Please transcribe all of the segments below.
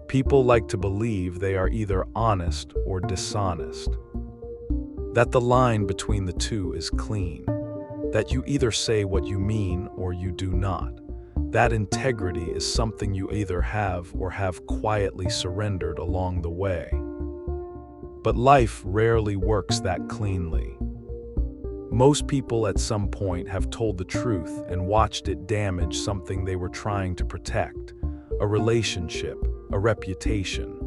People like to believe they are either honest or dishonest, that the line between the two is clean, that you either say what you mean or you do not. That integrity is something you either have or have quietly surrendered along the way. But life rarely works that cleanly. Most people at some point have told the truth and watched it damage something they were trying to protect: a relationship, a reputation,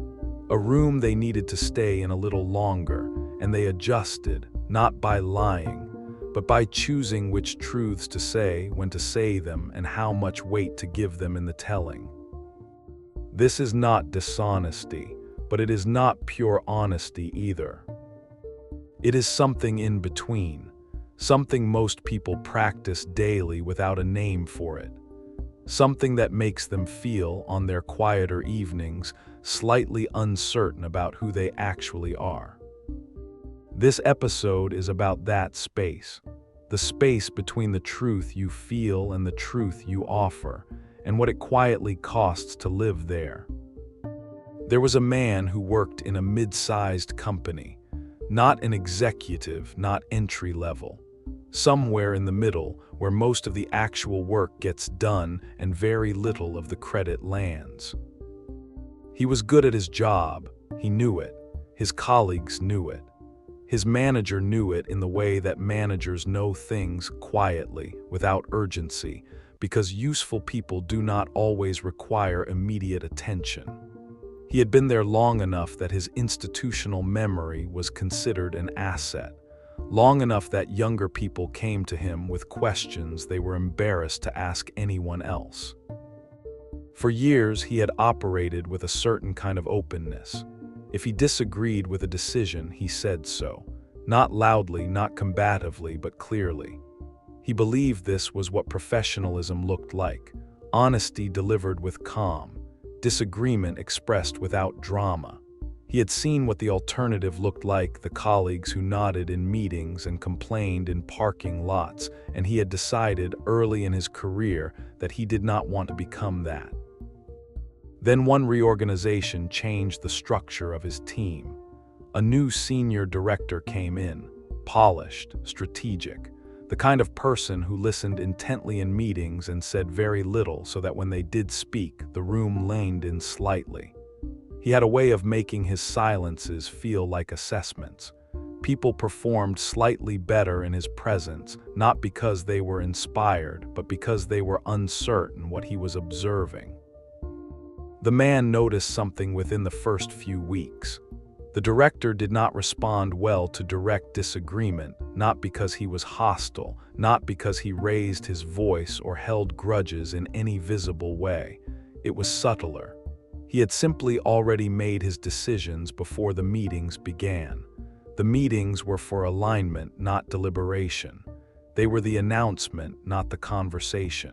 a room they needed to stay in a little longer, and they adjusted, not by lying, but by choosing which truths to say, when to say them, and how much weight to give them in the telling. This is not dishonesty, but it is not pure honesty either. It is something in between, something most people practice daily without a name for it, something that makes them feel, on their quieter evenings, slightly uncertain about who they actually are. This episode is about that space, the space between the truth you feel and the truth you offer, and what it quietly costs to live there. There was a man who worked in a mid-sized company, not an executive, not entry level, somewhere in the middle where most of the actual work gets done and very little of the credit lands. He was good at his job, he knew it, his colleagues knew it. His manager knew it in the way that managers know things quietly, without urgency, because useful people do not always require immediate attention. He had been there long enough that his institutional memory was considered an asset, long enough that younger people came to him with questions they were embarrassed to ask anyone else. For years, he had operated with a certain kind of openness. If he disagreed with a decision, he said so, not loudly, not combatively, but clearly. He believed this was what professionalism looked like: honesty delivered with calm, disagreement expressed without drama. He had seen what the alternative looked like: the colleagues who nodded in meetings and complained in parking lots, and he had decided early in his career that he did not want to become that. Then one reorganization changed the structure of his team. A new senior director came in, polished, strategic, the kind of person who listened intently in meetings and said very little so that when they did speak, the room leaned in slightly. He had a way of making his silences feel like assessments. People performed slightly better in his presence, not because they were inspired, but because they were uncertain what he was observing. The man noticed something within the first few weeks. The director did not respond well to direct disagreement, not because he was hostile, not because he raised his voice or held grudges in any visible way. It was subtler. He had simply already made his decisions before the meetings began. The meetings were for alignment, not deliberation. They were the announcement, not the conversation.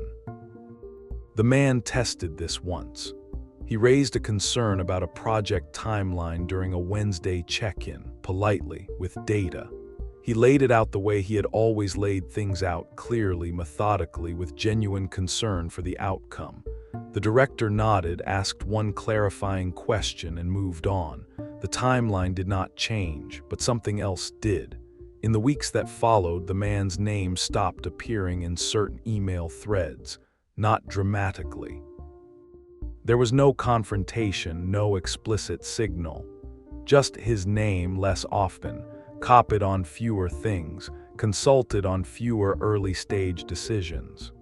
The man tested this once. He raised a concern about a project timeline during a Wednesday check-in, politely, with data. He laid it out the way he had always laid things out, clearly, methodically, with genuine concern for the outcome. The director nodded, asked one clarifying question, and moved on. The timeline did not change, but something else did. In the weeks that followed, the man's name stopped appearing in certain email threads, not dramatically. There was no confrontation, no explicit signal. Just his name less often, copied on fewer things, consulted on fewer early-stage decisions.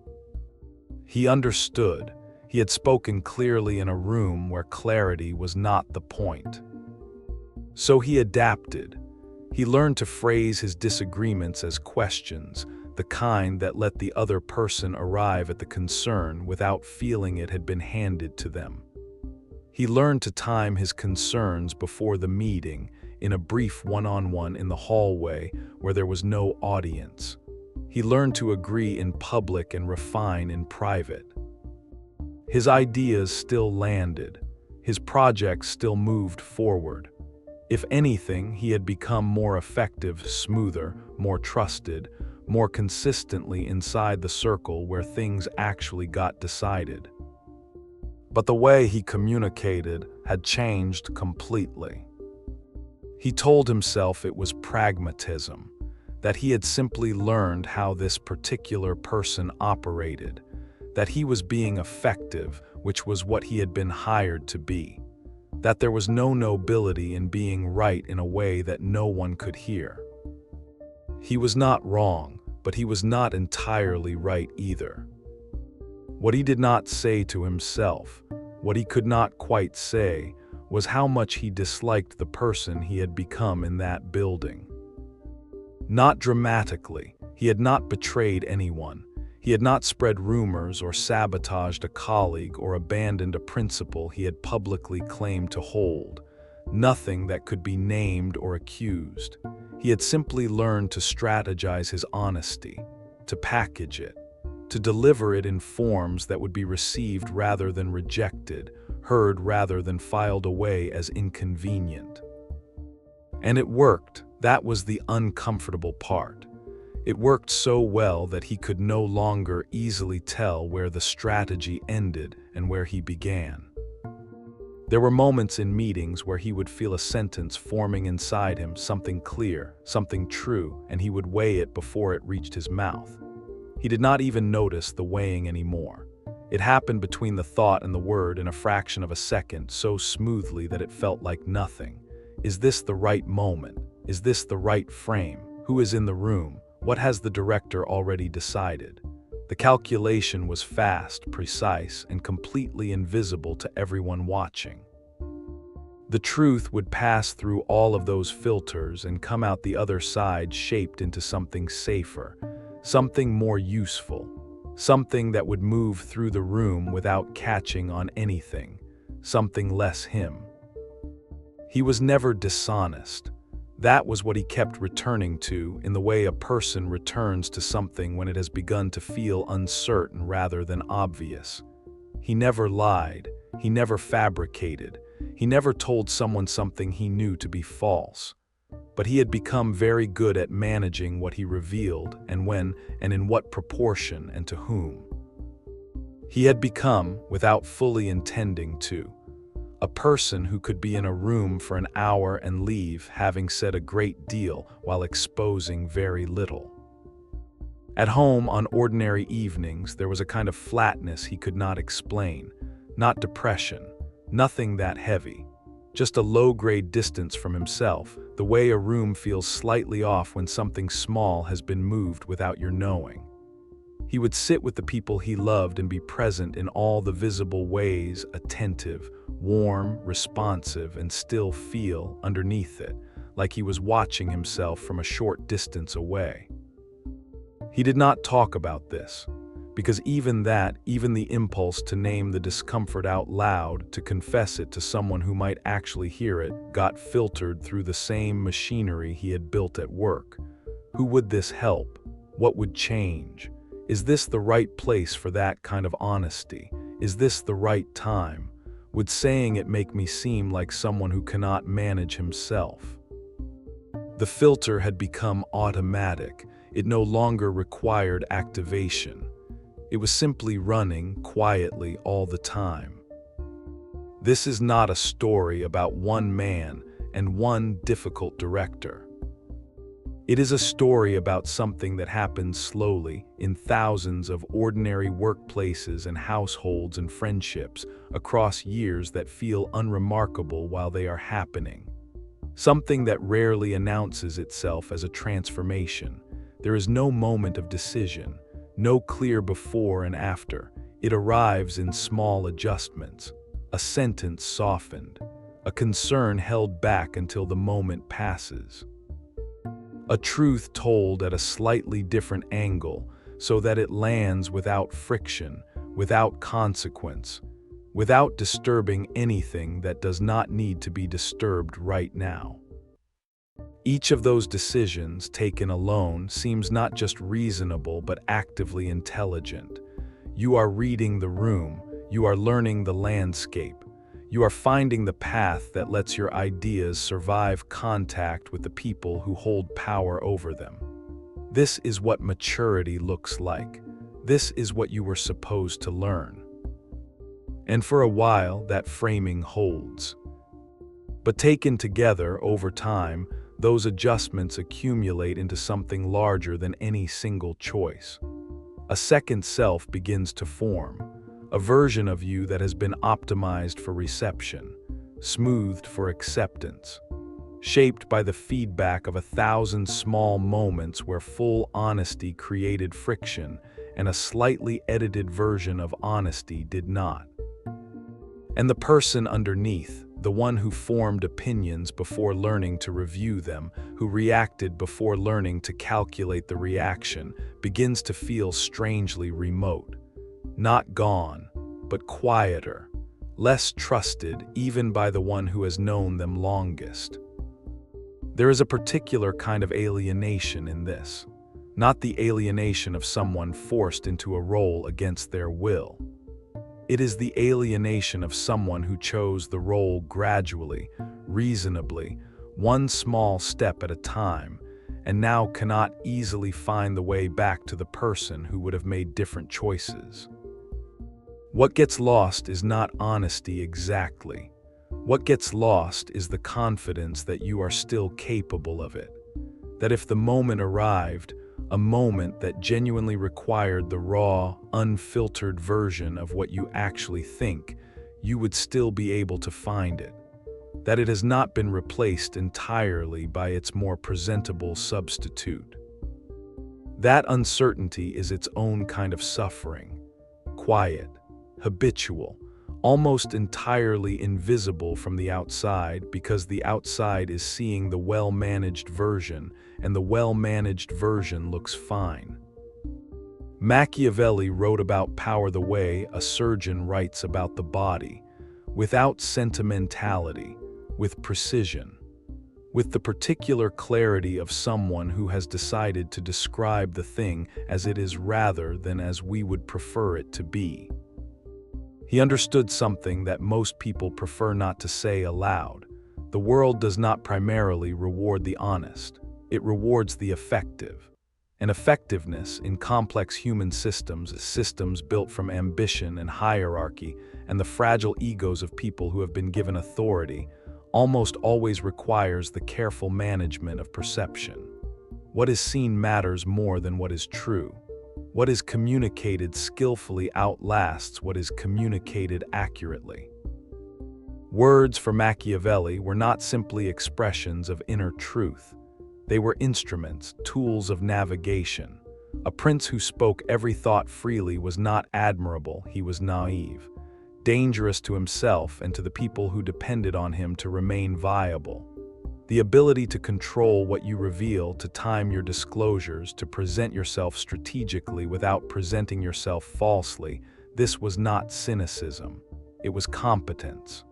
He understood. He had spoken clearly in a room where clarity was not the point. So he adapted. He learned to phrase his disagreements as questions, the kind that let the other person arrive at the concern without feeling it had been handed to them. He learned to time his concerns before the meeting, in a brief one-on-one in the hallway where there was no audience. He learned to agree in public and refine in private. His ideas still landed. His projects still moved forward. If anything, he had become more effective, smoother, more trusted, more consistently inside the circle where things actually got decided. But the way he communicated had changed completely. He told himself it was pragmatism, that he had simply learned how this particular person operated, that he was being effective, which was what he had been hired to be, that there was no nobility in being right in a way that no one could hear. He was not wrong, but he was not entirely right either. What he did not say to himself, what he could not quite say, was how much he disliked the person he had become in that building. Not dramatically, he had not betrayed anyone. He had not spread rumors or sabotaged a colleague or abandoned a principle he had publicly claimed to hold. Nothing that could be named or accused. He had simply learned to strategize his honesty, to package it, to deliver it in forms that would be received rather than rejected, heard rather than filed away as inconvenient. And it worked. That was the uncomfortable part. It worked so well that he could no longer easily tell where the strategy ended and where he began. There were moments in meetings where he would feel a sentence forming inside him, something clear, something true, and he would weigh it before it reached his mouth. He did not even notice the weighing anymore. It happened between the thought and the word in a fraction of a second, so smoothly that it felt like nothing. Is this the right moment? Is this the right frame? Who is in the room? What has the director already decided? The calculation was fast, precise, and completely invisible to everyone watching. The truth would pass through all of those filters and come out the other side shaped into something safer, something more useful, something that would move through the room without catching on anything, something less him. He was never dishonest. That was what he kept returning to, in the way a person returns to something when it has begun to feel uncertain rather than obvious. He never lied. He never fabricated. He never told someone something he knew to be false. But he had become very good at managing what he revealed and when and in what proportion and to whom. He had become, without fully intending to, a person who could be in a room for an hour and leave having said a great deal while exposing very little. At home on ordinary evenings, there was a kind of flatness he could not explain, not depression, nothing that heavy, just a low-grade distance from himself, the way a room feels slightly off when something small has been moved without your knowing. He would sit with the people he loved and be present in all the visible ways, attentive, warm, responsive, and still feel, underneath it, like he was watching himself from a short distance away. He did not talk about this, because even the impulse to name the discomfort out loud, to confess it to someone who might actually hear it, got filtered through the same machinery he had built at work. Who would this help? What would change? Is this the right place for that kind of honesty? Is this the right time? Would saying it make me seem like someone who cannot manage himself? The filter had become automatic. It no longer required activation. It was simply running quietly all the time. This is not a story about one man and one difficult director. It is a story about something that happens slowly in thousands of ordinary workplaces and households and friendships across years that feel unremarkable while they are happening. Something that rarely announces itself as a transformation. There is no moment of decision, no clear before and after. It arrives in small adjustments, a sentence softened, a concern held back until the moment passes. A truth told at a slightly different angle so that it lands without friction, without consequence, without disturbing anything that does not need to be disturbed right now. Each of those decisions, taken alone, seems not just reasonable but actively intelligent. You are reading the room, you are learning the landscape, you are finding the path that lets your ideas survive contact with the people who hold power over them. This is what maturity looks like. This is what you were supposed to learn. And for a while, that framing holds. But taken together over time, those adjustments accumulate into something larger than any single choice. A second self begins to form, a version of you that has been optimized for reception, smoothed for acceptance, shaped by the feedback of 1,000 small moments where full honesty created friction and a slightly edited version of honesty did not. And the person underneath, the one who formed opinions before learning to review them, who reacted before learning to calculate the reaction, begins to feel strangely remote. Not gone, but quieter, less trusted even by the one who has known them longest. There is a particular kind of alienation in this, not the alienation of someone forced into a role against their will. It is the alienation of someone who chose the role gradually, reasonably, one small step at a time, and now cannot easily find the way back to the person who would have made different choices. What gets lost is not honesty exactly. What gets lost is the confidence that you are still capable of it. That if the moment arrived, a moment that genuinely required the raw, unfiltered version of what you actually think, you would still be able to find it. That it has not been replaced entirely by its more presentable substitute. That uncertainty is its own kind of suffering, quiet, habitual, almost entirely invisible from the outside because the outside is seeing the well-managed version, and the well-managed version looks fine. Machiavelli wrote about power the way a surgeon writes about the body, without sentimentality, with precision, with the particular clarity of someone who has decided to describe the thing as it is rather than as we would prefer it to be. He understood something that most people prefer not to say aloud. The world does not primarily reward the honest. It rewards the effective. And effectiveness in complex human systems, systems built from ambition and hierarchy, and the fragile egos of people who have been given authority, almost always requires the careful management of perception. What is seen matters more than what is true. What is communicated skillfully outlasts what is communicated accurately. Words for Machiavelli were not simply expressions of inner truth. They were instruments, tools of navigation. A prince who spoke every thought freely was not admirable, he was naive, dangerous to himself and to the people who depended on him to remain viable. The ability to control what you reveal, to time your disclosures, to present yourself strategically without presenting yourself falsely, this was not cynicism. It was competence.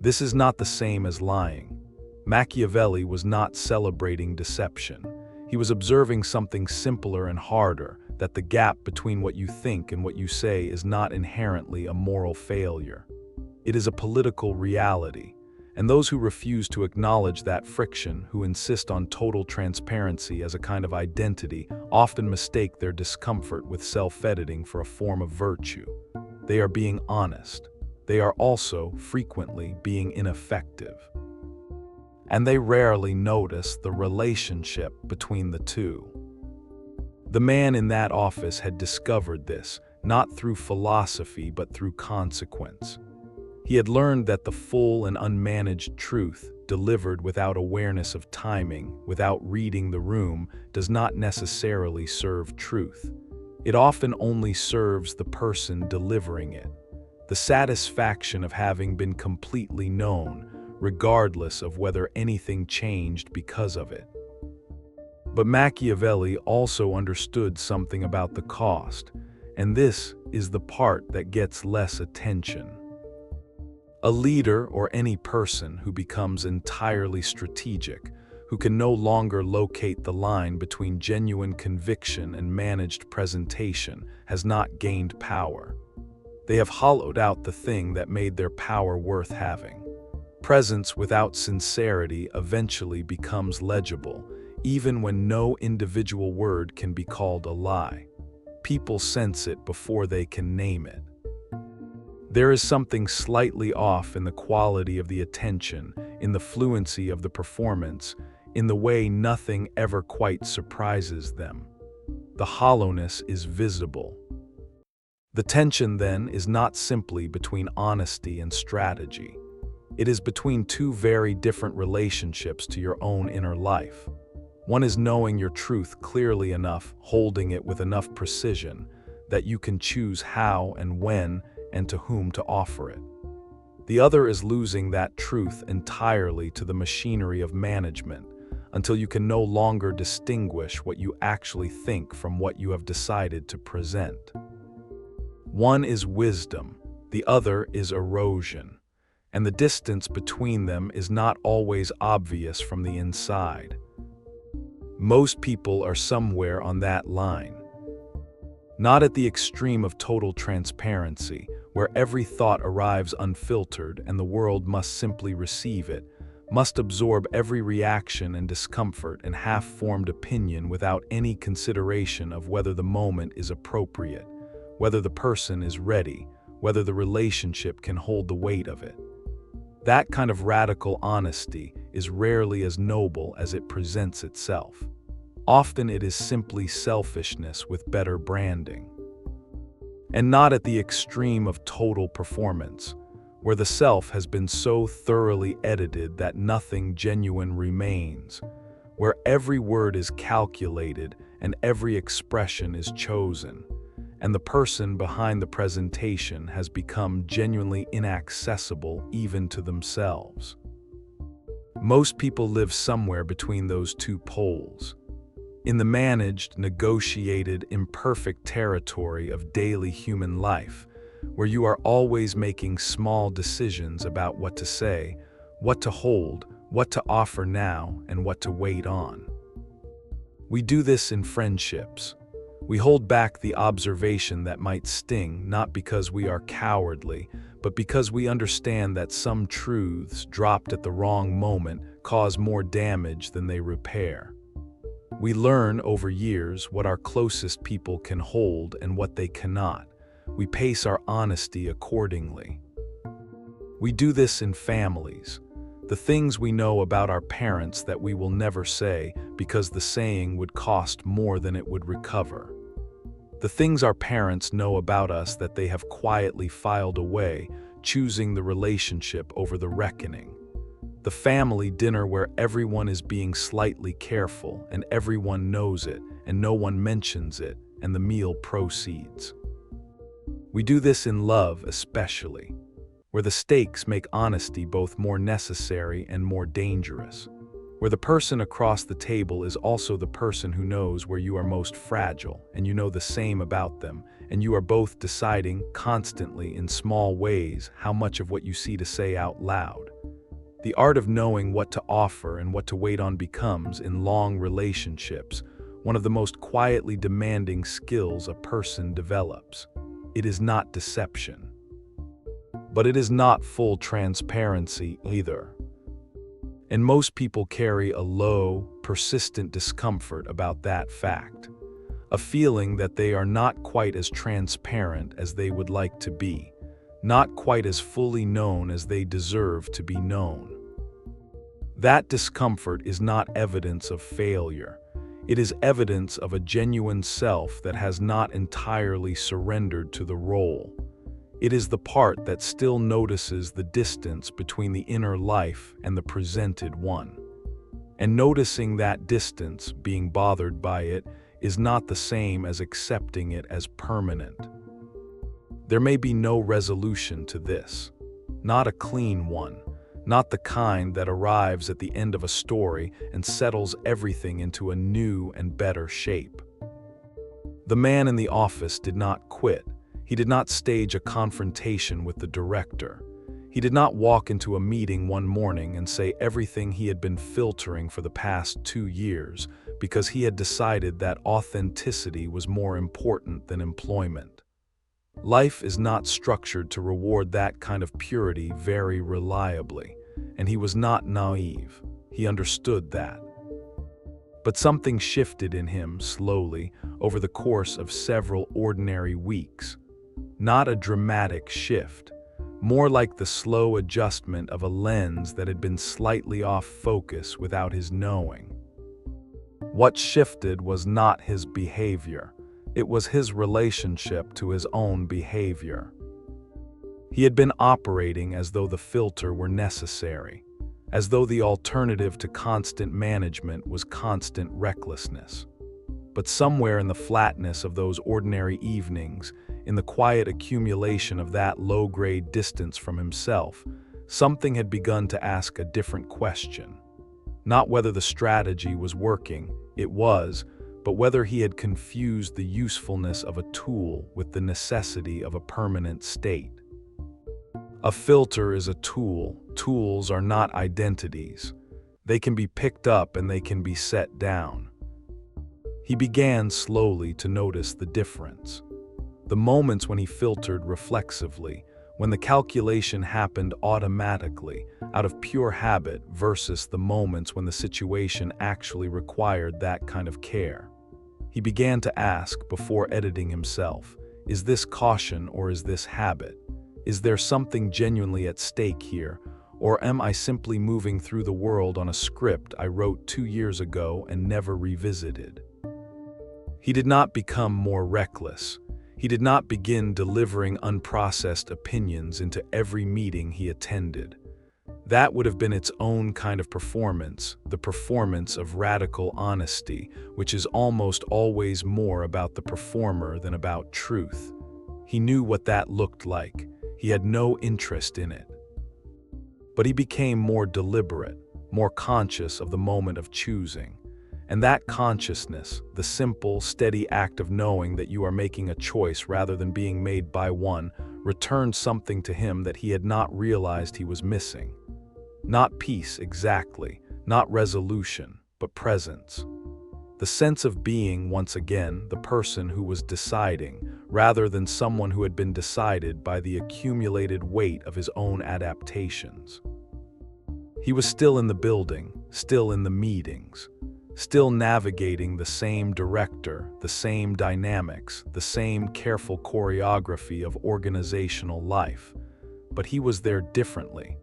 This is not the same as lying. Machiavelli was not celebrating deception. He was observing something simpler and harder, that the gap between what you think and what you say is not inherently a moral failure. It is a political reality. And those who refuse to acknowledge that friction, who insist on total transparency as a kind of identity, often mistake their discomfort with self-editing for a form of virtue. They are being honest. They are also, frequently, being ineffective. And they rarely notice the relationship between the two. The man in that office had discovered this, not through philosophy but through consequence. He had learned that the full and unmanaged truth, delivered without awareness of timing, without reading the room, does not necessarily serve truth. It often only serves the person delivering it. The satisfaction of having been completely known, regardless of whether anything changed because of it. But Machiavelli also understood something about the cost, and this is the part that gets less attention. A leader or any person who becomes entirely strategic, who can no longer locate the line between genuine conviction and managed presentation, has not gained power. They have hollowed out the thing that made their power worth having. Presence without sincerity eventually becomes legible, even when no individual word can be called a lie. People sense it before they can name it. There is something slightly off in the quality of the attention, in the fluency of the performance, in the way nothing ever quite surprises them. The hollowness is visible. The tension, then, is not simply between honesty and strategy. It is between two very different relationships to your own inner life. One is knowing your truth clearly enough, holding it with enough precision, that you can choose how and when and to whom to offer it. The other is losing that truth entirely to the machinery of management, until you can no longer distinguish what you actually think from what you have decided to present. One is wisdom, the other is erosion, and the distance between them is not always obvious from the inside. Most people are somewhere on that line. Not at the extreme of total transparency, where every thought arrives unfiltered and the world must simply receive it, must absorb every reaction and discomfort and half-formed opinion without any consideration of whether the moment is appropriate, whether the person is ready, whether the relationship can hold the weight of it. That kind of radical honesty is rarely as noble as it presents itself. Often it is simply selfishness with better branding. And not at the extreme of total performance, where the self has been so thoroughly edited that nothing genuine remains, where every word is calculated and every expression is chosen, and the person behind the presentation has become genuinely inaccessible even to themselves. Most people live somewhere between those two poles, in the managed, negotiated, imperfect territory of daily human life, where you are always making small decisions about what to say, what to hold, what to offer now, and what to wait on. We do this in friendships. We hold back the observation that might sting, not because we are cowardly, but because we understand that some truths dropped at the wrong moment cause more damage than they repair. We learn over years what our closest people can hold and what they cannot. We pace our honesty accordingly. We do this in families. The things we know about our parents that we will never say because the saying would cost more than it would recover. The things our parents know about us that they have quietly filed away, choosing the relationship over the reckoning. The family dinner where everyone is being slightly careful and everyone knows it and no one mentions it and the meal proceeds. We do this in love especially, where the stakes make honesty both more necessary and more dangerous, where the person across the table is also the person who knows where you are most fragile and you know the same about them, and you are both deciding constantly in small ways how much of what you see to say out loud. The art of knowing what to offer and what to wait on becomes, in long relationships, one of the most quietly demanding skills a person develops. It is not deception. But it is not full transparency either. And most people carry a low, persistent discomfort about that fact, a feeling that they are not quite as transparent as they would like to be, not quite as fully known as they deserve to be known. That discomfort is not evidence of failure. It is evidence of a genuine self that has not entirely surrendered to the role. It is the part that still notices the distance between the inner life and the presented one. And noticing that distance, being bothered by it, is not the same as accepting it as permanent. There may be no resolution to this, not a clean one, not the kind that arrives at the end of a story and settles everything into a new and better shape. The man in the office did not quit. He did not stage a confrontation with the director. He did not walk into a meeting one morning and say everything he had been filtering for the past 2 years because he had decided that authenticity was more important than employment. Life is not structured to reward that kind of purity very reliably, and he was not naive. He understood that. But something shifted in him slowly over the course of several ordinary weeks. Not a dramatic shift, more like the slow adjustment of a lens that had been slightly off focus without his knowing. What shifted was not his behavior, it was his relationship to his own behavior. He had been operating as though the filter were necessary, as though the alternative to constant management was constant recklessness. But somewhere in the flatness of those ordinary evenings, in the quiet accumulation of that low-grade distance from himself, something had begun to ask a different question. Not whether the strategy was working, it was, but whether he had confused the usefulness of a tool with the necessity of a permanent state. A filter is a tool. Tools are not identities. They can be picked up and they can be set down. He began slowly to notice the difference. The moments when he filtered reflexively, when the calculation happened automatically, out of pure habit, versus the moments when the situation actually required that kind of care. He began to ask, before editing himself, is this caution or is this habit? Is there something genuinely at stake here, or am I simply moving through the world on a script I wrote 2 years ago and never revisited? He did not become more reckless. He did not begin delivering unprocessed opinions into every meeting he attended. That would have been its own kind of performance, the performance of radical honesty, which is almost always more about the performer than about truth. He knew what that looked like. He had no interest in it. But he became more deliberate, more conscious of the moment of choosing. And that consciousness, the simple, steady act of knowing that you are making a choice rather than being made by one, returned something to him that he had not realized he was missing. Not peace exactly, not resolution, but presence. The sense of being, once again, the person who was deciding, rather than someone who had been decided by the accumulated weight of his own adaptations. He was still in the building, still in the meetings, still navigating the same director, the same dynamics, the same careful choreography of organizational life. But he was there differently,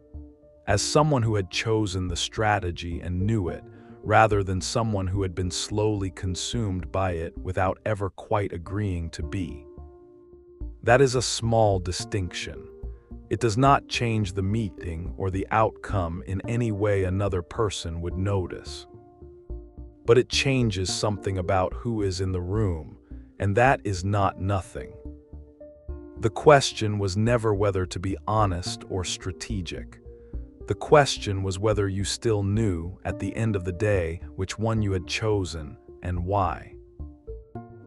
as someone who had chosen the strategy and knew it, rather than someone who had been slowly consumed by it without ever quite agreeing to be. That is a small distinction. It does not change the meeting or the outcome in any way another person would notice. But it changes something about who is in the room, and that is not nothing. The question was never whether to be honest or strategic. The question was whether you still knew, at the end of the day, which one you had chosen and why.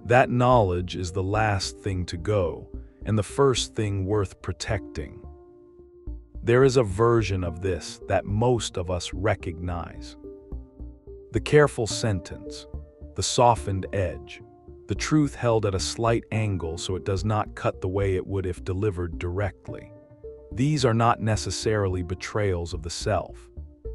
That knowledge is the last thing to go, and the first thing worth protecting. There is a version of this that most of us recognize. The careful sentence, the softened edge, the truth held at a slight angle so it does not cut the way it would if delivered directly. These are not necessarily betrayals of the self.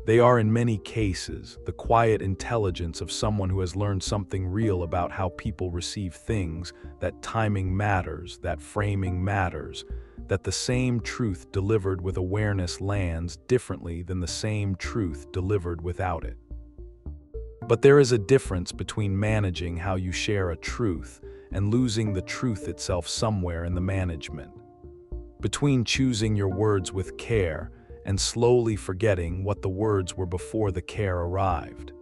They are in many cases the quiet intelligence of someone who has learned something real about how people receive things, that timing matters, that framing matters, that the same truth delivered with awareness lands differently than the same truth delivered without it. But there is a difference between managing how you share a truth and losing the truth itself somewhere in the management. Between choosing your words with care and slowly forgetting what the words were before the care arrived.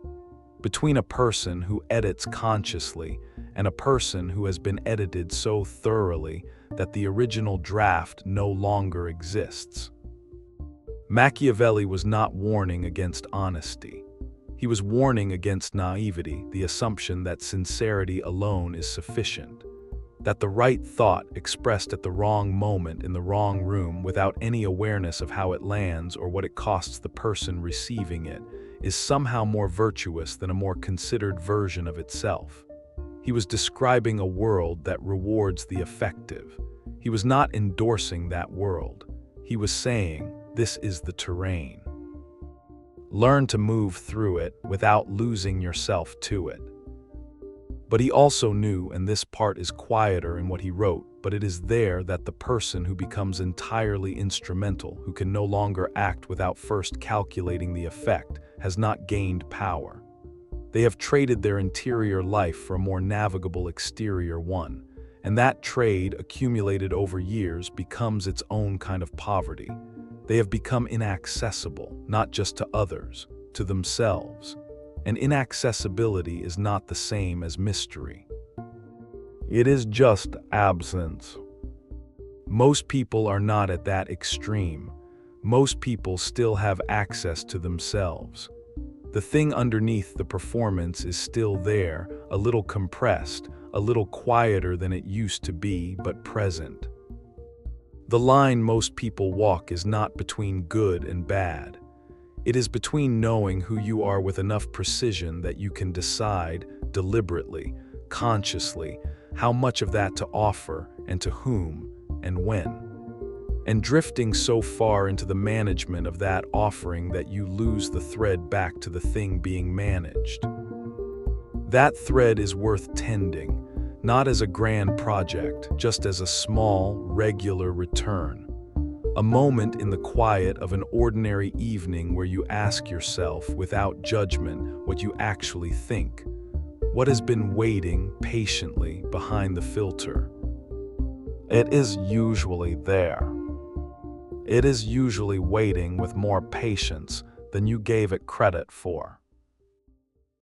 Between a person who edits consciously and a person who has been edited so thoroughly that the original draft no longer exists. Machiavelli was not warning against honesty. He was warning against naivety, the assumption that sincerity alone is sufficient, that the right thought expressed at the wrong moment in the wrong room without any awareness of how it lands or what it costs the person receiving it is somehow more virtuous than a more considered version of itself. He was describing a world that rewards the effective. He was not endorsing that world. He was saying, this is the terrain. Learn to move through it without losing yourself to it. But he also knew, and this part is quieter in what he wrote, but it is there that the person who becomes entirely instrumental, who can no longer act without first calculating the effect, has not gained power. They have traded their interior life for a more navigable exterior one, and that trade, accumulated over years, becomes its own kind of poverty. They have become inaccessible, not just to others, to themselves. And inaccessibility is not the same as mystery. It is just absence. Most people are not at that extreme. Most people still have access to themselves. The thing underneath the performance is still there, a little compressed, a little quieter than it used to be, but present. The line most people walk is not between good and bad. It is between knowing who you are with enough precision that you can decide, deliberately, consciously, how much of that to offer, and to whom, and when. And drifting so far into the management of that offering that you lose the thread back to the thing being managed. That thread is worth tending, not as a grand project, just as a small, regular return. A moment in the quiet of an ordinary evening where you ask yourself, without judgment, what you actually think. What has been waiting patiently behind the filter? It is usually there. It is usually waiting with more patience than you gave it credit for.